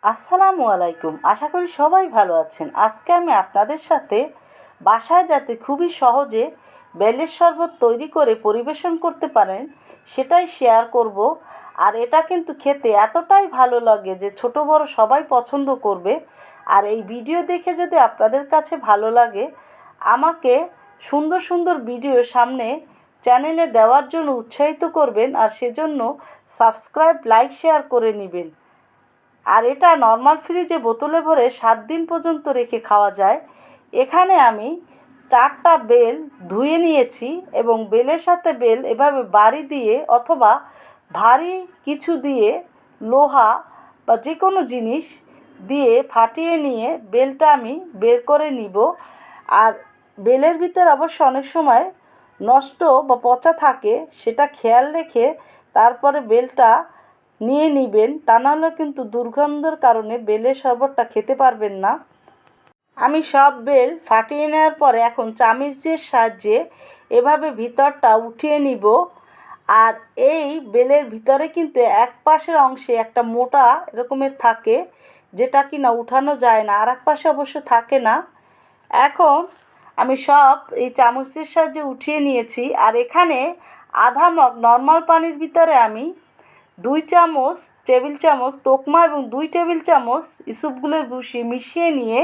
আসসালামু আলাইকুম। আশা করি সবাই ভালো আছেন। আজকে আমি আপনাদের সাথে বাসায় যাতে খুবই সহজে বেলের শরবত তৈরি করে পরিবেশন করতে পারেন সেটাই শেয়ার করব। আর এটা কিন্তু খেতে এতটাই ভালো লাগে যে ছোট বড় সবাই পছন্দ করবে। আর এই ভিডিও দেখে যদি আপনাদের কাছে ভালো লাগে, আমাকে সুন্দর সুন্দর ভিডিও সামনে চ্যানেলে দেওয়ার জন্য উৎসাহিত করবেন। আর সেজন্য সাবস্ক্রাইব, লাইক, শেয়ার করে নেবেন। আর এটা নর্মাল ফ্রিজে বোতলে ভরে 7 দিন পর্যন্ত রেখে খাওয়া যায়। এখানে আমি 4টা বেল ধুয়ে নিয়েছি এবং বেলের সাথে বেল এভাবে বাড়ি দিয়ে অথবা ভারী কিছু দিয়ে, লোহা বা যে কোনো জিনিস দিয়ে ফাটিয়ে নিয়ে বেলটা আমি বের করে নিব। আর বেলের ভিতর অবশ্য অনেক সময় নষ্ট বা পচা থাকে, সেটা খেয়াল রেখে তারপরে বেলটা নিয়ে নেবেন। তা নাহলে কিন্তু দুর্গন্ধের কারণে বেলের শরবতটা খেতে পারবেন না। আমি সব বেল ফাটিয়ে নেওয়ার পরে এখন চামচের সাহায্যে এভাবে ভিতরটা উঠিয়ে নিব। আর এই বেলের ভিতরে কিন্তু এক পাশের অংশে একটা মোটা এরকমের থাকে, যেটা কি না উঠানো যায় না, আর এক পাশে অবশ্য থাকে না। এখন আমি সব এই চামচের সাহায্যে উঠিয়ে নিয়েছি। আর এখানে আধা মগ নর্মাল পানির ভিতরে আমি 2 চামচ টেবিল চামচ তোকমা এবং 2 টেবিল চামচ ইসবগুলের ভুসি মিশিয়ে নিয়ে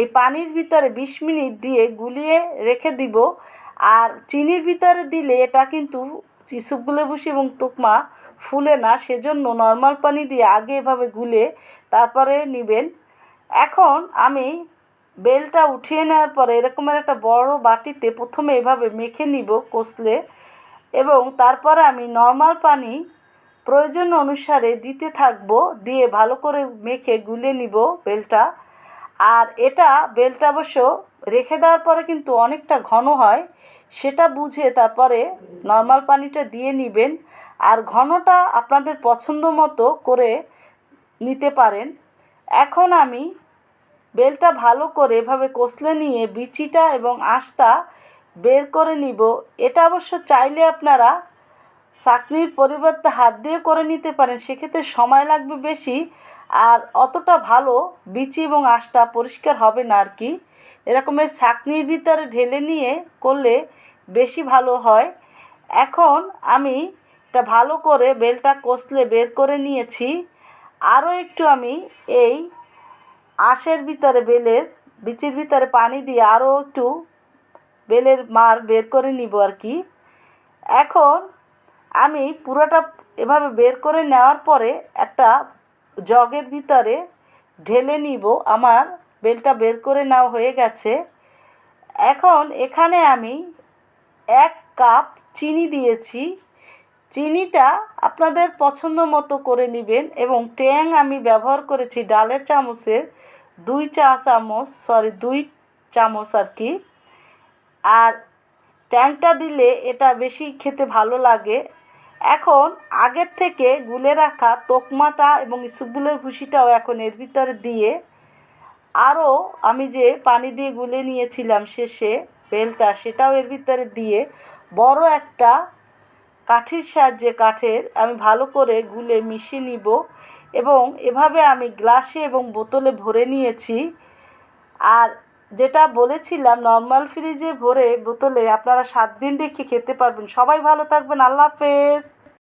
এই পানির ভিতরে 20 মিনিট দিয়ে গুলিয়ে রেখে দিব। আর চিনির ভিতরে দিলে এটা কিন্তু ইসবগুলের ভুসি এবং তোকমা ফুলে না, সেজন্য নর্মাল পানি দিয়ে আগে এভাবে গুলে তারপরে নেবেন। এখন আমি বেলটা উঠিয়ে নেওয়ার পরে এরকমের একটা বড় বাটিতে প্রথমে এভাবে মেখে নিব কষলে, এবং তারপরে আমি নর্মাল পানি প্রয়োজন অনুসারে দিতে থাকবো, দিয়ে ভালো করে মেখে গুলে নিব বেলটা। আর এটা বেলটা অবশ্য রেখে দেওয়ার পরে কিন্তু অনেকটা ঘন হয়, সেটা বুঝে তারপরে নর্মাল পানিটা দিয়ে নেবেন। আর ঘনটা আপনাদের পছন্দ মতো করে নিতে পারেন। এখন আমি বেলটা ভালো করে এভাবে কষলে নিয়ে বিচিটা এবং আঁশটা বের করে নিব। এটা অবশ্য চাইলে আপনারা ছাঁকনির পরিবর্তে হাত দিয়ে করে নিতে পারেন, সেক্ষেত্রে সময় লাগবে বেশি, আর অতটা ভালো বিচি এবং আঁশটা পরিষ্কার হবে না আর কি। এরকমের ছাঁকনির ভিতরে ঢেলে নিয়ে করলে বেশি ভালো হয়। এখন আমি এটা ভালো করে বেলটা কষলে বের করে নিয়েছি। আরও একটু আমি এই আঁশের ভিতরে বেলের বিচির ভিতরে পানি দিয়ে আরও একটু বেলের মার বের করে নিব আর কি। এখন আমি পুরোটা এভাবে বের করে নেওয়ার পরে একটা জগের ভিতরে ঢেলে নিব। আমার বেলটা বের করে নেওয়া হয়ে গেছে। এখন এখানে আমি 1 কাপ চিনি দিয়েছি। চিনিটা আপনাদের পছন্দ মতো করে নেবেন। এবং ট্যাং আমি ব্যবহার করেছি ডালের চামচের 2 চামচ আর কি। আর ট্যাংটা দিলে এটা বেশি খেতে ভালো লাগে। এখন আগের থেকে গুলে রাখা তোকমাটা এবং ইসবগুলের ভুসিটাও এখন এর ভিতরে দিয়ে, আরও আমি যে পানি দিয়ে গুলে নিয়েছিলাম শেষে বেলটা, সেটাও এর ভিতরে দিয়ে বড় একটা কাঠির সাহায্যে আমি ভালো করে গুলে মিশিয়ে নিব। এবং এভাবে আমি গ্লাসে এবং বোতলে ভরে নিয়েছি। আর যেটা বলেছিলাম, নর্মাল ফ্রিজে ভরে বোতলে আপনারা 7 দিন রেখে খেতে পারবেন। সবাই ভালো থাকবেন। আল্লাহ হাফেজ।